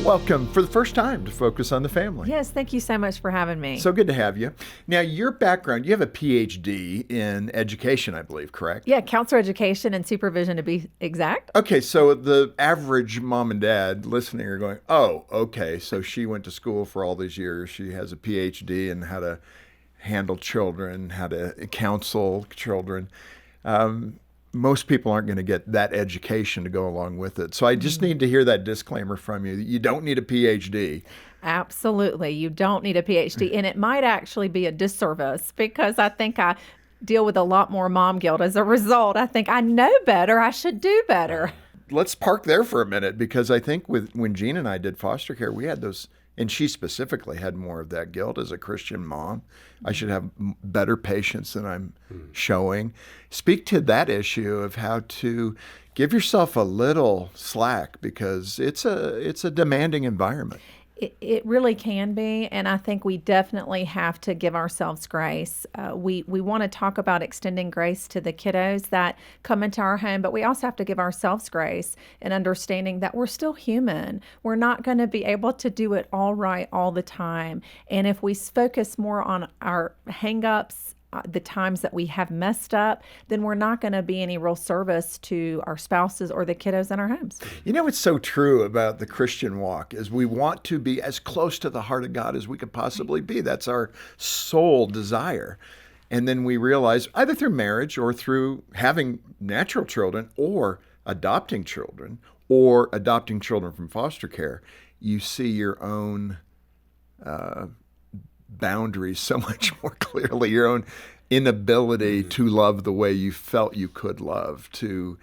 Welcome for the first time to Focus on the Family. Yes, thank you so much for having me. So good to have you. Now, your background, you have a PhD in education, I believe, correct? Yeah, counselor education and supervision to be exact. Okay, so the average mom and dad listening are going, oh, okay, so she went to school for all these years. She has a PhD in how to handle children, how to counsel children. Most people aren't going to get that education to go along with it. So I just need to hear that disclaimer from you. You don't need a PhD. Absolutely. You don't need a PhD. And it might actually be a disservice because I think I deal with a lot more mom guilt as a result. I think I know better. I should do better. Let's park there for a minute because I think when Jean and I did foster care, we had those, and she specifically had more of that guilt as a Christian mom. I should have better patience than I'm showing. Speak to that issue of how to give yourself a little slack because it's a demanding environment. It really can be, and I think we definitely have to give ourselves grace. We want to talk about extending grace to the kiddos that come into our home, but we also have to give ourselves grace and understanding that we're still human. We're not going to be able to do it all right all the time, and if we focus more on our hang-ups, the times that we have messed up, then we're not going to be any real service to our spouses or the kiddos in our homes. You know what's so true about the Christian walk is we want to be as close to the heart of God as we could possibly be. That's our sole desire. And then we realize either through marriage or through having natural children or adopting children from foster care, you see your own boundaries so much more clearly, your own inability to love the way you felt you could love, to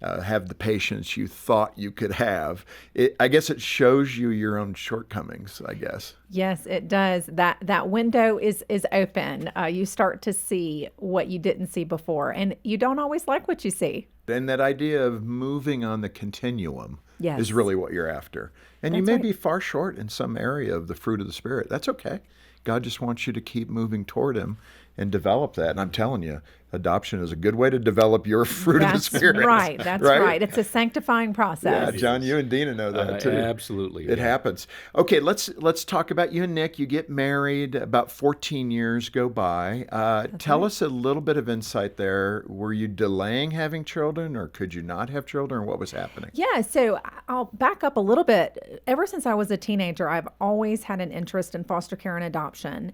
have the patience you thought you could have. I guess it shows you your own shortcomings, I guess. Yes, it does. That window is open. You start to see what you didn't see before, and you don't always like what you see. Then that idea of moving on the continuum Yes. is really what you're after. And you That's may right. be far short in some area of the fruit of the Spirit. That's okay. God just wants you to keep moving toward Him and develop that. And I'm telling you, adoption is a good way to develop your fruit of the Spirit. That's right. It's a sanctifying process. Yeah, John, you and Dina know that too. Absolutely. It happens. Okay, let's talk about you and Nick. You get married, about 14 years go by. Tell us a little bit of insight there. Were you delaying having children, or could you not have children, or what was happening? Yeah, so I'll back up a little bit. Ever since I was a teenager, I've always had an interest in foster care and adoption.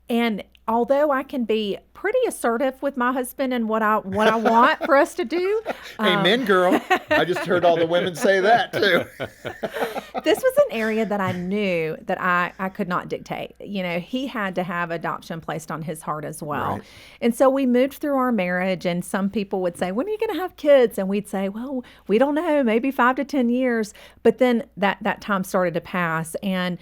And although I can be pretty assertive with my husband and what I want for us to do. Amen, girl. I just heard all the women say that too. This was an area that I knew that I could not dictate. You know, he had to have adoption placed on his heart as well. Right. And so we moved through our marriage, and some people would say, when are you going to have kids? And we'd say, well, we don't know, maybe 5 to 10 years. But then that time started to pass, and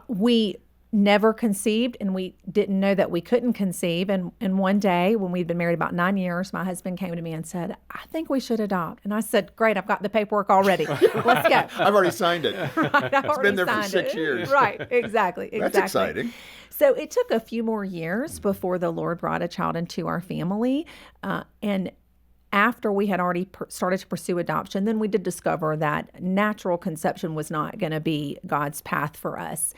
we never conceived, and we didn't know that we couldn't conceive. And one day when we'd been married about 9 years, my husband came to me and said, I think we should adopt. And I said, great, I've got the paperwork already. Let's go. I've already signed it. Right, It's been there for 6 years. Right, exactly. That's exciting. So it took a few more years before the Lord brought a child into our family. And after we had already started to pursue adoption, then we did discover that natural conception was not going to be God's path for us.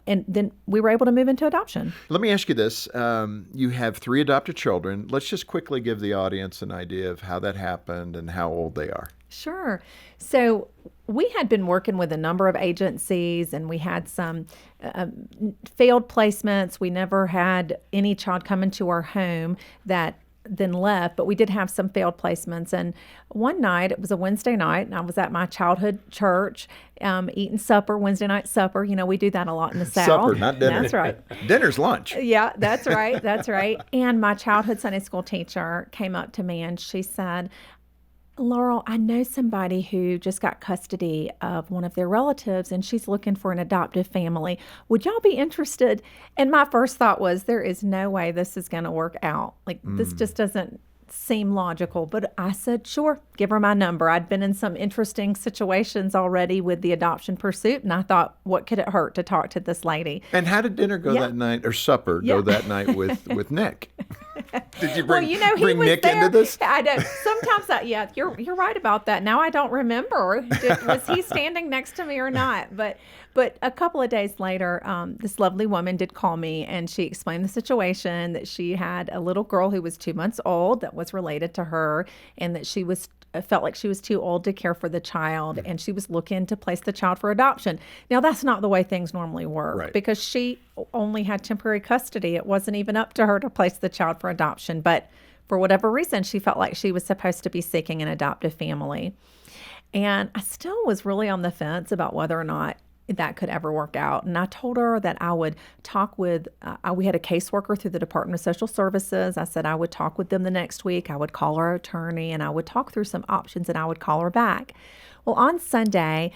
And then we were able to move into adoption. Let me ask you this. You have 3 adopted children. Let's just quickly give the audience an idea of how that happened and how old they are. Sure. So we had been working with a number of agencies, and we had some failed placements. We never had any child come into our home that then left, but we did have some failed placements. And one night, it was a Wednesday night, and I was at my childhood church eating supper, Wednesday night supper. You know, we do that a lot in the South. Supper, not dinner. That's right. Dinner's lunch. Yeah, that's right. That's right. And my childhood Sunday school teacher came up to me and she said, Laurel, I know somebody who just got custody of one of their relatives, and she's looking for an adoptive family. Would y'all be interested? And my first thought was, there is no way this is going to work out. Like, this just doesn't seem logical. But I said, sure, give her my number. I'd been in some interesting situations already with the adoption pursuit, and I thought, what could it hurt to talk to this lady? And how did dinner go that night, or supper go that night with Nick? Did you Well, bring, you know, he bring was Nick there. into this? I know. Sometimes, yeah, you're right about that. Now I don't remember. Was he standing next to me or not? But a couple of days later, this lovely woman did call me, and she explained the situation, that she had a little girl who was 2 months old that was related to her, and that she was felt like she was too old to care for the child, and she was looking to place the child for adoption. Now, that's not the way things normally work, Right. because she only had temporary custody. It wasn't even up to her to place the child for adoption, but for whatever reason, she felt like she was supposed to be seeking an adoptive family. And I still was really on the fence about whether or not that could ever work out. And I told her that I would talk with, we had a caseworker through the Department of Social Services. I said I would talk with them the next week. I would call our attorney and I would talk through some options, and I would call her back. Well, on Sunday,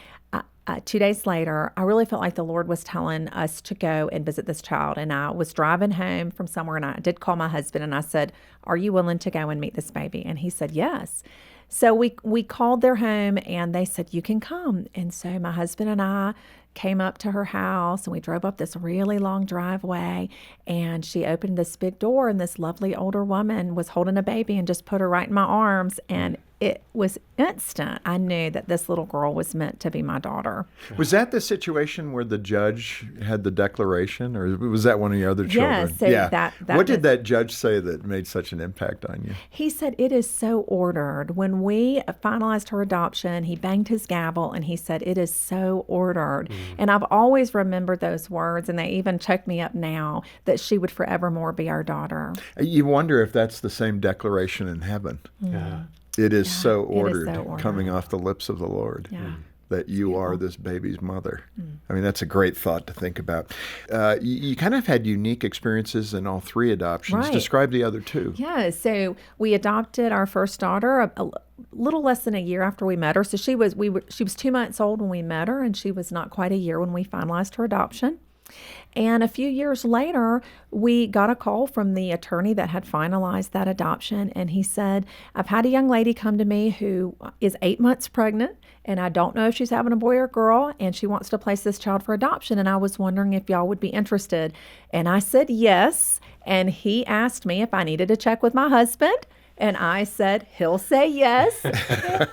2 days later, I really felt like the Lord was telling us to go and visit this child. And I was driving home from somewhere, and I did call my husband and I said, "Are you willing to go and meet this baby?" And he said, "Yes." So we called their home, and they said, "You can come." And so my husband and I came up to her house, and we drove up this really long driveway, and she opened this big door, and this lovely older woman was holding a baby and just put her right in my arms. And it was instant. I knew that this little girl was meant to be my daughter. Was that the situation where the judge had the declaration, or was that one of your other children? Yes, so that What did was- that judge say that made such an impact on you? He said, "It is so ordered." When we finalized her adoption, he banged his gavel and he said, "It is so ordered." And I've always remembered those words, and they even choke me up now, that she would forevermore be our daughter. You wonder if that's the same declaration in heaven. Yeah. It is so it is ordered, so ordered. coming off the lips of the Lord. Yeah. That you are this baby's mother. I mean, that's a great thought to think about. You kind of had unique experiences in all three adoptions. Right. Describe the other two. Yeah, so we adopted our first daughter a little less than a year after we met her. So she was 2 months old when we met her, and she was not quite a year when we finalized her adoption. And a few years later, we got a call from the attorney that had finalized that adoption. And he said, "I've had a young lady come to me who is 8 months pregnant, and I don't know if she's having a boy or girl, and she wants to place this child for adoption. And I was wondering if y'all would be interested." And I said yes. And he asked me if I needed to check with my husband. And I said, "He'll say yes."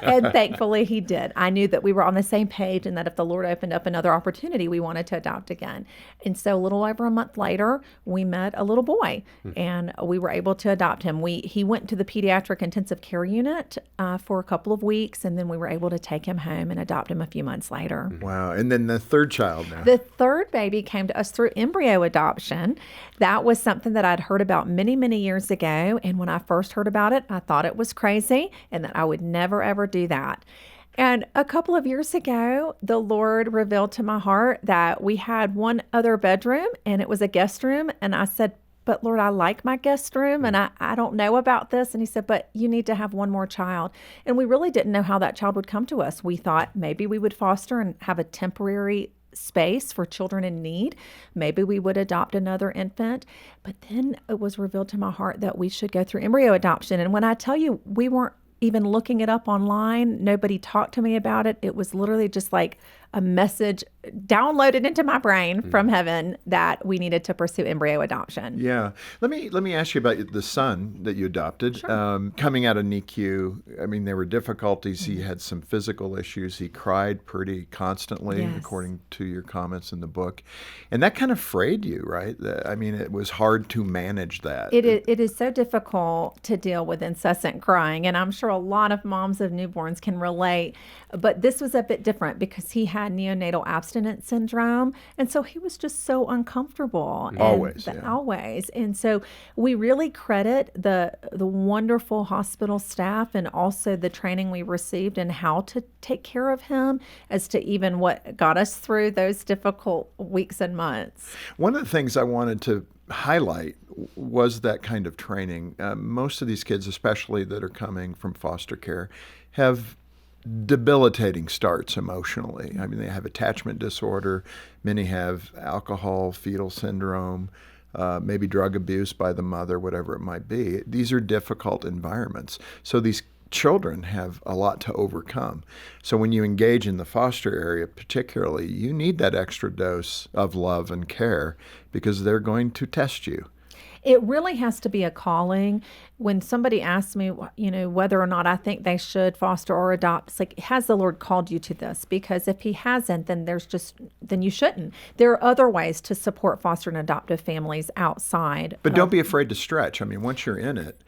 And thankfully he did. I knew that we were on the same page, and that if the Lord opened up another opportunity, we wanted to adopt again. And so a little over a month later, we met a little boy, and we were able to adopt him. He went to the pediatric intensive care unit for a couple of weeks, and then we were able to take him home and adopt him a few months later. Wow. And then the third child now. The third baby came to us through embryo adoption. That was something that I'd heard about many, many years ago. And when I first heard about it, I thought it was crazy and that I would never, ever do that. And a couple of years ago, the Lord revealed to my heart that we had one other bedroom, and it was a guest room. And I said, "But Lord, I like my guest room, and I don't know about this." And he said, "But you need to have one more child." And we really didn't know how that child would come to us. We thought maybe we would foster and have a temporary space for children in need. Maybe we would adopt another infant. But then it was revealed to my heart that we should go through embryo adoption. And when I tell you, we weren't even looking it up online. Nobody talked to me about it. It was literally just like a message downloaded into my brain from heaven that we needed to pursue embryo adoption. Yeah. Let me ask you about the son that you adopted. Coming out of NICU, I mean, there were difficulties. He had some physical issues. He cried pretty constantly, Yes. according to your comments in the book. And that kind of frayed you, right? I mean, it was hard to manage that. It is so difficult to deal with incessant crying, and I'm sure a lot of moms of newborns can relate. But this was a bit different because he had neonatal abstinence syndrome, and so he was just so uncomfortable. Always, Always. And so we really credit the wonderful hospital staff and also the training we received in how to take care of him as to even what got us through those difficult weeks and months. One of the things I wanted to highlight was that kind of training. Most of these kids, especially that are coming from foster care, have debilitating starts emotionally. I mean, they have attachment disorder. Many have alcohol, fetal syndrome, maybe drug abuse by the mother, whatever it might be. These are difficult environments. So these children have a lot to overcome. So when you engage in the foster area particularly, you need that extra dose of love and care because they're going to test you. It really has to be a calling. When somebody asks me, whether or not I think they should foster or adopt, it's like, has the Lord called you to this? Because if He hasn't, then you shouldn't. There are other ways to support foster and adoptive families outside. But don't be afraid to stretch. I mean, once you're in it,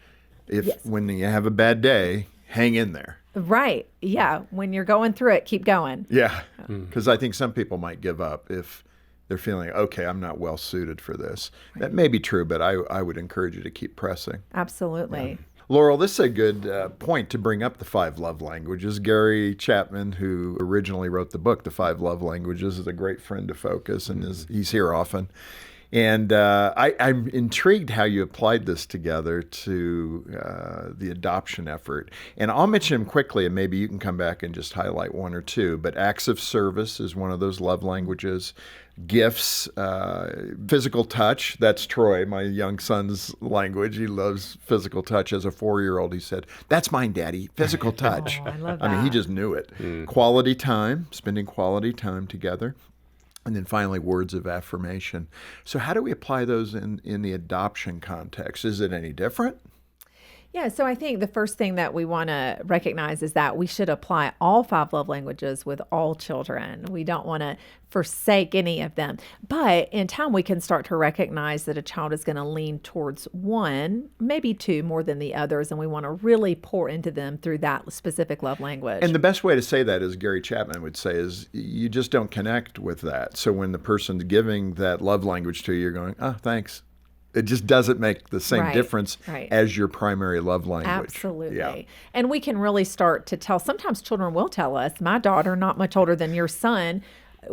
Yes. when you have a bad day, hang in there. Right. Yeah. When you're going through it, keep going. Yeah, because I think some people might give up if they're feeling, okay, I'm not well suited for this. That may be true, but I would encourage you to keep pressing. Absolutely. Laurel, this is a good point to bring up the 5 love languages. Gary Chapman, who originally wrote the book, The 5 Love Languages, is a great friend to Focus, and he's here often. And I'm intrigued how you applied this together to the adoption effort. And I'll mention them quickly, and maybe you can come back and just highlight one or two. But acts of service is one of those love languages. Gifts, physical touch. That's Troy, my young son's language. He loves physical touch. As a 4-year-old, he said, "That's mine, Daddy, physical touch." Oh, I love I mean, he that. just knew it. Quality time, spending quality time together. And then finally, words of affirmation. So how do we apply those in the adoption context? Is it any different? Yeah, so I think the first thing that we want to recognize is that we should apply all 5 love languages with all children. We don't want to forsake any of them. But in time, we can start to recognize that a child is going to lean towards one, maybe 2 more than the others, and we want to really pour into them through that specific love language. And the best way to say that, as Gary Chapman would say, is you just don't connect with that. So when the person's giving that love language to you, you're going, "Oh, thanks." It just doesn't make the same Right, difference right. as your primary love language. Absolutely. Yeah. And we can really start to tell. Sometimes children will tell us, my daughter, not much older than your son,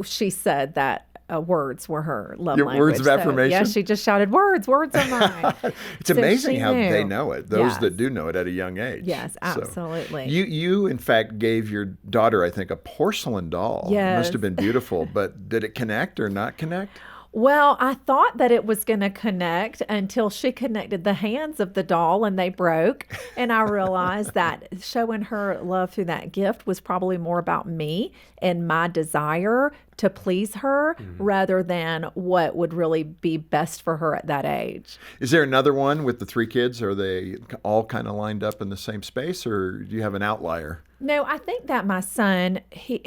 she said that words were her love Your language. words of So, affirmation? yeah, she just shouted, words are mine. It's So amazing she how knew. they know it, those Yes. that do know it at a young age. Yes, So absolutely. you in fact gave your daughter, I think, a porcelain doll. It Yes. must have been beautiful, but did it connect or not connect? Well, I thought that it was going to connect until she connected the hands of the doll and they broke. And I realized that showing her love through that gift was probably more about me and my desire to please her rather than what would really be best for her at that age. Is there another one with the 3 kids? Are they all kind of lined up in the same space, or do you have an outlier? No, I think that my son,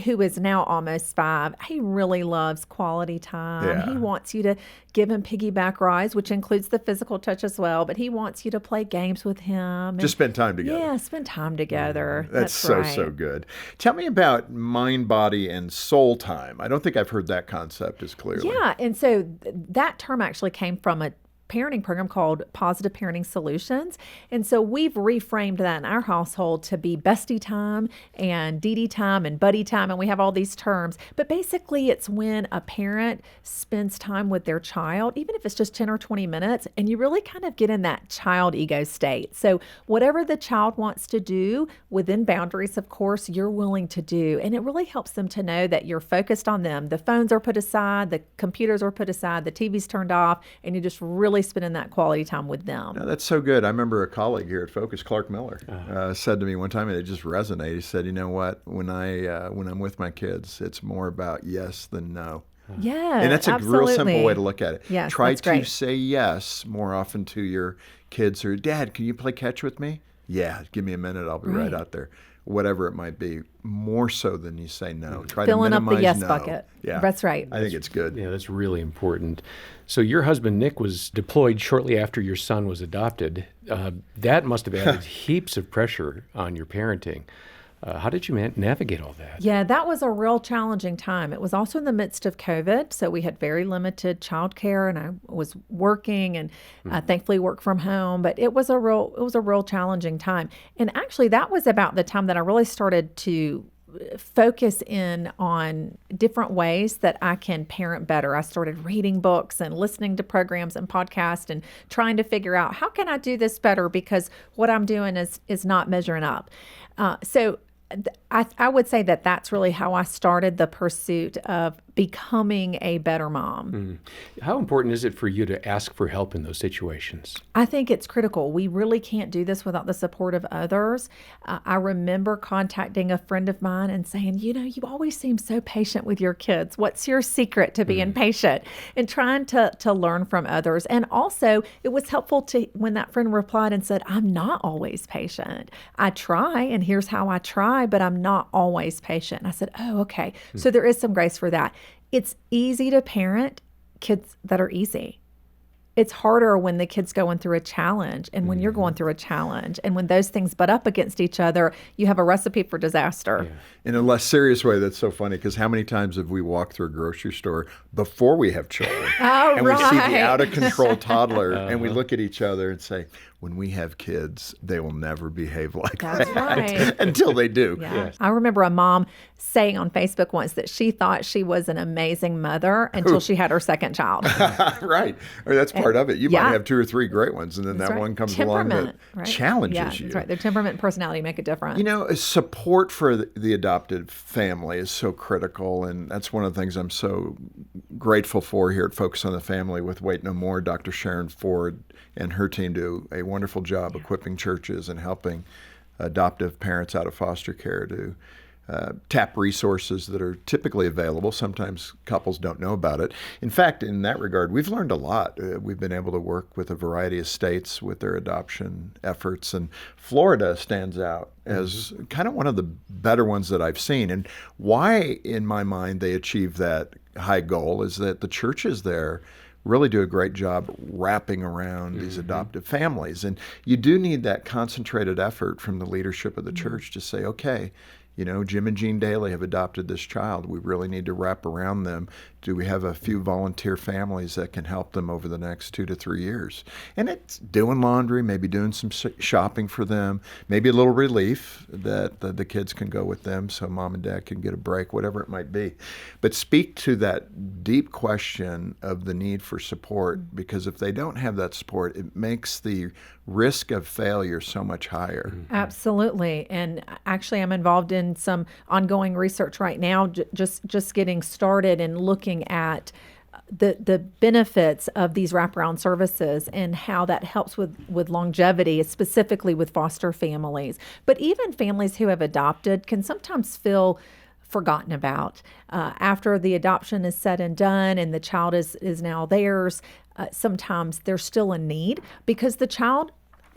who is now almost 5, he really loves quality time. Yeah. He wants you to give him piggyback rides, which includes the physical touch as well, but he wants you to play games with him. Just spend time together. Yeah, spend time together. That's so, right. so good. Tell me about mind, body, and soul time. I don't think I've heard that concept as clearly. Yeah, and so that term actually came from a parenting program called Positive Parenting Solutions. And so we've reframed that in our household to be bestie time and DD time and buddy time. And we have all these terms. But basically, it's when a parent spends time with their child, even if it's just 10 or 20 minutes, and you really kind of get in that child ego state. So whatever the child wants to do within boundaries, of course, you're willing to do. And it really helps them to know that you're focused on them. The phones are put aside, the computers are put aside, the TV's turned off, and you just really spending that quality time with them. No, that's so good. I remember a colleague here at Focus, Clark Miller, said to me one time, and it just resonated. He said, "You know what? When I'm with my kids, it's more about yes than no." Yeah, And that's a real simple absolutely. way to look at it. Yes, Try that's to great. say yes more often to your kids, or "Dad, can you play catch with me?" "Yeah, give me a minute. I'll be right Right. out there." Whatever it might be, more so than you say no. Try Filling to up the minimize yes no. bucket. Yeah, That's right. I think it's good. Yeah, that's really important. So your husband, Nick, was deployed shortly after your son was adopted. That must have added heaps of pressure on your parenting. How did you navigate all that? Yeah, that was a real challenging time. It was also in the midst of COVID, so we had very limited childcare, and I was working and thankfully work from home. But it was a real challenging time. And actually, that was about the time that I really started to focus in on different ways that I can parent better. I started reading books and listening to programs and podcasts and trying to figure out how can I do this better, because what I'm doing is not measuring up. I would say that that's really how I started the pursuit of becoming a better mom. How important is it for you to ask for help in those situations? I think it's critical. We really can't do this without the support of others. I remember contacting a friend of mine and saying, you always seem so patient with your kids. What's your secret to being patient? And trying to learn from others. And also, it was helpful to when that friend replied and said, I'm not always patient. I try, and here's how I try, but I'm not always patient. And I said, oh, okay. So there is some grace for that. It's easy to parent kids that are easy. It's harder when the kid's going through a challenge and when you're going through a challenge. And when those things butt up against each other, you have a recipe for disaster. Yeah. In a less serious way, that's so funny because how many times have we walked through a grocery store before we have children? Oh, and we see right. the out of control toddler and we look at each other and say, when we have kids, they will never behave like That's that right. until they do. Yeah. Yes. I remember a mom saying on Facebook once that she thought she was an amazing mother until she had her second child. Right. Or that's part of it. You yeah. might have 2 or 3 great ones, and then That's that right. one comes along that Temperament, right? challenges Yeah, you. that's right. Their temperament and personality make a difference. You know, support for the adopted family is so critical, and that's one of the things I'm so grateful for here at Focus on the Family with Wait No More. Dr. Sharon Ford and her team do a wonderful job equipping churches and helping adoptive parents out of foster care to tap resources that are typically available. Sometimes couples don't know about it. In fact, in that regard, we've learned a lot. We've been able to work with a variety of states with their adoption efforts, and Florida stands out as kind of one of the better ones that I've seen. And why, in my mind, they achieve that high goal is that the churches there really do a great job wrapping around these adoptive families. And you do need that concentrated effort from the leadership of the church to say, okay, Jim and Jean Daly have adopted this child. We really need to wrap around them. Do we have a few volunteer families that can help them over the next 2 to 3 years? And it's doing laundry, maybe doing some shopping for them, maybe a little relief that the kids can go with them so mom and dad can get a break, whatever it might be. But speak to that deep question of the need for support, because if they don't have that support, it makes the risk of failure so much higher. Absolutely. And actually, I'm involved in some ongoing research right now, just getting started and looking at the benefits of these wraparound services and how that helps with longevity, specifically with foster families. But even families who have adopted can sometimes feel forgotten about. After the adoption is said and done and the child is now theirs, sometimes there's still a need because the child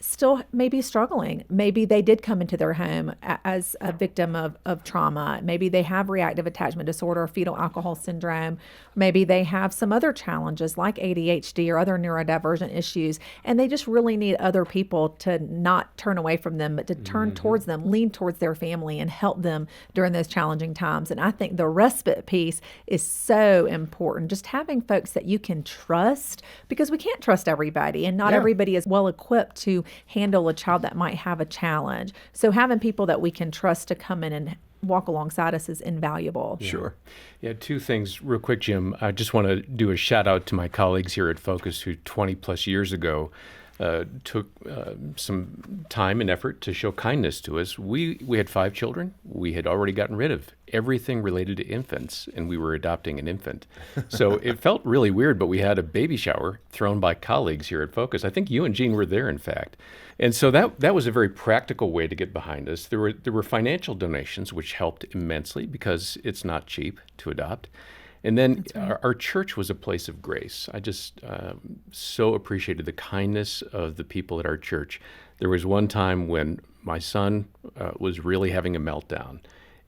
still may be struggling. Maybe they did come into their home as a victim of trauma. Maybe they have reactive attachment disorder or fetal alcohol syndrome. Maybe they have some other challenges like ADHD or other neurodivergent issues, and they just really need other people to not turn away from them, but to turn towards them, lean towards their family and help them during those challenging times. And I think the respite piece is so important. Just having folks that you can trust, because we can't trust everybody, and not everybody is well equipped to handle a child that might have a challenge. So having people that we can trust to come in and walk alongside us is invaluable. Sure. Yeah, 2 things real quick, Jim. I just want to do a shout out to my colleagues here at Focus who 20 plus years ago took some time and effort to show kindness to us. We had 5 children. We had already gotten rid of everything related to infants, and we were adopting an infant. So it felt really weird, but we had a baby shower thrown by colleagues here at Focus. I think you and Jean were there, in fact. And so that was a very practical way to get behind us. There were financial donations, which helped immensely because it's not cheap to adopt. And then our church was a place of grace. I just so appreciated the kindness of the people at our church. There was one time when my son was really having a meltdown,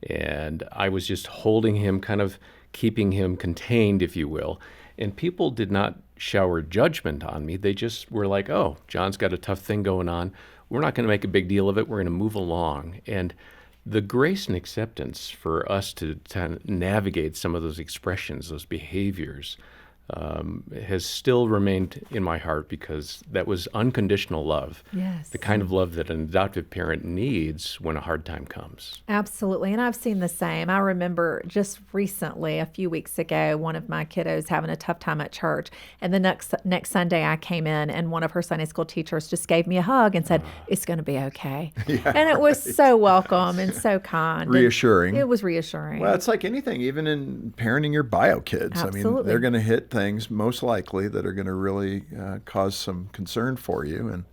and I was just holding him, kind of keeping him contained, if you will. And people did not shower judgment on me. They just were like, oh, John's got a tough thing going on. We're not going to make a big deal of it. We're going to move along. And the grace and acceptance for us to navigate some of those expressions, those behaviors, has still remained in my heart because that was unconditional love. Yes. The kind of love that an adoptive parent needs when a hard time comes. Absolutely. And I've seen the same. I remember just recently, a few weeks ago, one of my kiddos having a tough time at church. And the next Sunday I came in and one of her Sunday school teachers just gave me a hug and said, it's going to be okay. And it was so welcome and so kind. Reassuring. And it was reassuring. Well, it's like anything, even in parenting your bio kids. I mean, Absolutely. they're going to hit things most likely that are going to really cause some concern for you. And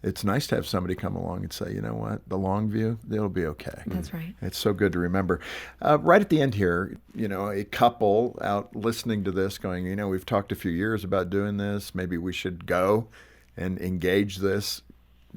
it's nice to have somebody come along and say, you know what, the long view, it'll be okay. That's right. It's so good to remember. Right at the end here, a couple out listening to this going, we've talked a few years about doing this. Maybe we should go and engage this,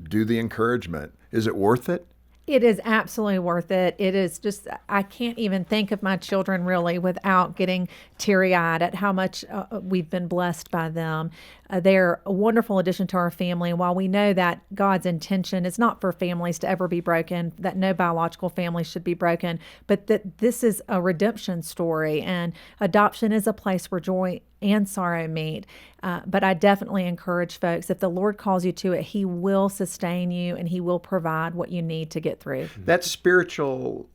do the encouragement. Is it worth it? It is absolutely worth it. It is just, I can't even think of my children really without getting teary-eyed at how much we've been blessed by them. They're a wonderful addition to our family. And while we know that God's intention is not for families to ever be broken, that no biological family should be broken, but that this is a redemption story, and adoption is a place where joy and sorrow meet. But I definitely encourage folks, if the Lord calls you to it, He will sustain you and He will provide what you need to get through. That spiritual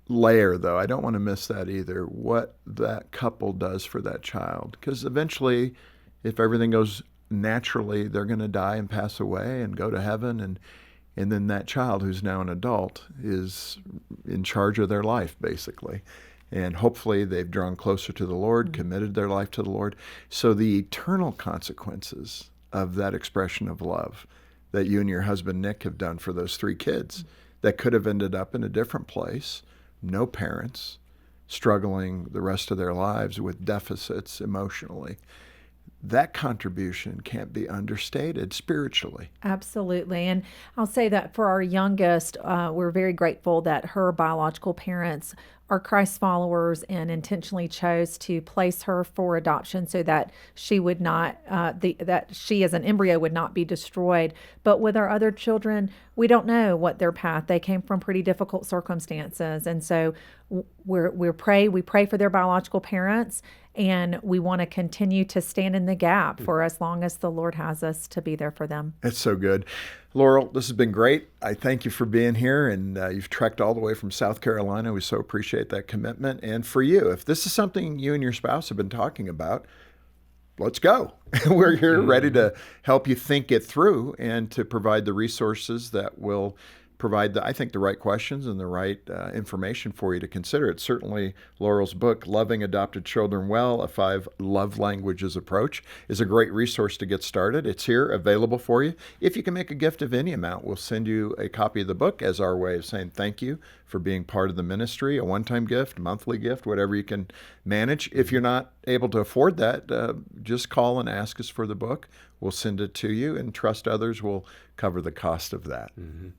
layer, though, I don't want to miss that either, what that couple does for that child. Because eventually, if everything goes naturally, they're going to die and pass away and go to heaven. And then that child, who's now an adult, is in charge of their life, basically. And hopefully they've drawn closer to the Lord, committed their life to the Lord. So the eternal consequences of that expression of love that you and your husband, Nick, have done for those 3 kids that could have ended up in a different place, no parents, struggling the rest of their lives with deficits emotionally. That contribution can't be understated spiritually. Absolutely. And I'll say that for our youngest, we're very grateful that her biological parents are Christ followers and intentionally chose to place her for adoption so that she would not, that she as an embryo would not be destroyed. But with our other children, we don't know what their path. They came from pretty difficult circumstances. And so we pray for their biological parents, and we want to continue to stand in the gap for as long as the Lord has us to be there for them. That's so good. Laurel, this has been great. I thank you for being here, and you've trekked all the way from South Carolina. We so appreciate that commitment. And for you, if this is something you and your spouse have been talking about, let's go. We're here ready to help you think it through and to provide the resources that will provide, the right questions and the right information for you to consider. It's certainly Laurel's book, Loving Adopted Children Well, a 5 Love Languages Approach, is a great resource to get started. It's here, available for you. If you can make a gift of any amount, we'll send you a copy of the book as our way of saying thank you for being part of the ministry, a one-time gift, monthly gift, whatever you can manage. If you're not able to afford that, just call and ask us for the book. We'll send it to you, and trust others will cover the cost of that. Mm-hmm.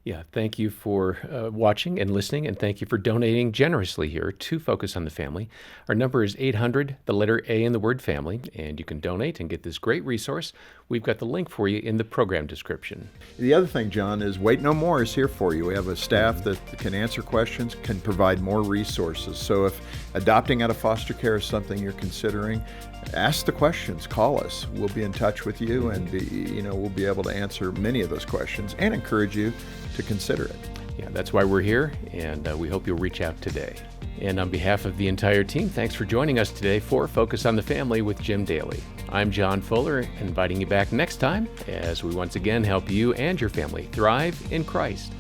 Yeah, thank you for watching and listening, and thank you for donating generously here to Focus on the Family. Our number is 800, the letter A in the word family, and you can donate and get this great resource. We've got the link for you in the program description. The other thing, John, is Wait No More is here for you. We have a staff that can answer questions, can provide more resources. So if adopting out of foster care is something you're considering, ask the questions, call us. We'll be in touch with you, and we'll be able to answer many of those questions and encourage you to consider it. Yeah, that's why we're here, and we hope you'll reach out today. And on behalf of the entire team, thanks for joining us today for Focus on the Family with Jim Daly. I'm John Fuller, inviting you back next time as we once again help you and your family thrive in Christ.